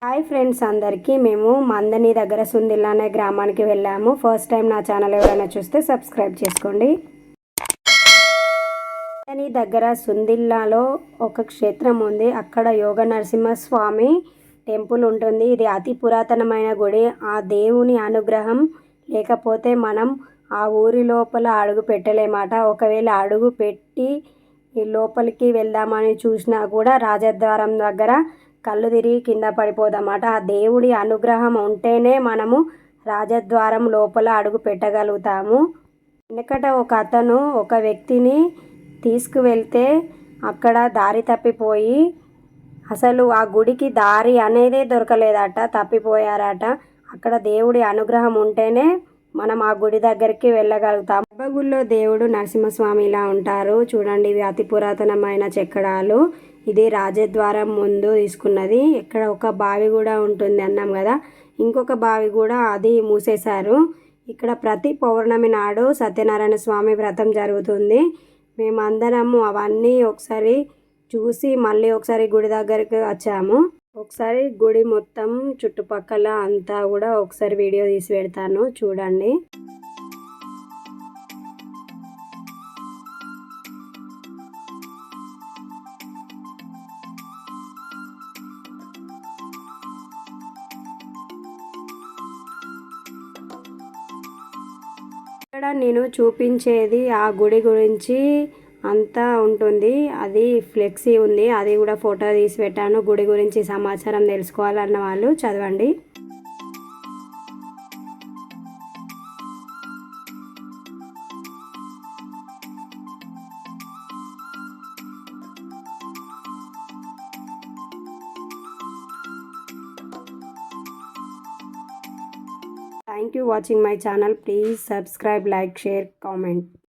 Hi friends, అందరికీ మేము మందని దగ్గర సుందిల్లా అనే గ్రామానికి వెళ్ళాము. ఫస్ట్ టైం నా ఛానల్ ఎవరైనా చూస్తే సబ్స్క్రైబ్ చేసుకోండి. మందని దగ్గర సుందిల్లాలో ఒక క్షేత్రం ఉంది. అక్కడ యోగ నరసింహస్వామి టెంపుల్ ఉంటుంది. ఇది అతి పురాతనమైన గుడి. ఆ దేవుని అనుగ్రహం లేకపోతే మనం ఆ ఊరి లోపల అడుగు పెట్టలేమాట. ఒకవేళ అడుగు పెట్టి ఈ లోపలికి వెళ్దామని చూసినా కూడా రాజద్వారం దగ్గర కళ్ళు తిరిగి కింద పడిపోదన్నమాట. ఆ దేవుడి అనుగ్రహం ఉంటేనే మనము రాజద్వారం లోపల అడుగు పెట్టగలుగుతాము. వెనకట ఒక అతను ఒక వ్యక్తిని తీసుకువెళ్తే అక్కడ దారి తప్పిపోయి అసలు ఆ గుడికి దారి అనేదే దొరకలేదట, తప్పిపోయారట. అక్కడ దేవుడి అనుగ్రహం ఉంటేనే మనం ఆ గుడి దగ్గరికి వెళ్ళగలుగుతాం. గర్భగుడిలో దేవుడు నరసింహస్వామి ఇలా ఉంటారు చూడండి. ఇవి అతి పురాతనమైన చెక్కడాలు. ఇది రాజద్వారం ముందు తీసుకున్నది. ఇక్కడ ఒక బావి కూడా ఉంటుంది అన్నాం కదా, ఇంకొక బావి కూడా అది మూసేశారు. ఇక్కడ ప్రతి పౌర్ణమి నాడు సత్యనారాయణ స్వామి వ్రతం జరుగుతుంది. మేమందరము అవన్నీ ఒకసారి చూసి మళ్ళీ ఒకసారి గుడి దగ్గరికి వచ్చాము. ఒకసారి గుడి మొత్తం చుట్టుపక్కల అంతా కూడా ఒకసారి వీడియో తీసి పెడతాను చూడండి. ఇక్కడ నేను చూపించేది ఆ గుడి గురించి అంతా ఉంటుంది. అది ఫ్లెక్సీ ఉంది, అది కూడా ఫోటో తీసి పెట్టాను. గుడి గురించి సమాచారం తెలుసుకోవాలన్న వాళ్ళు చదవండి. Thank you watching my channel. Please subscribe, like, share, comment.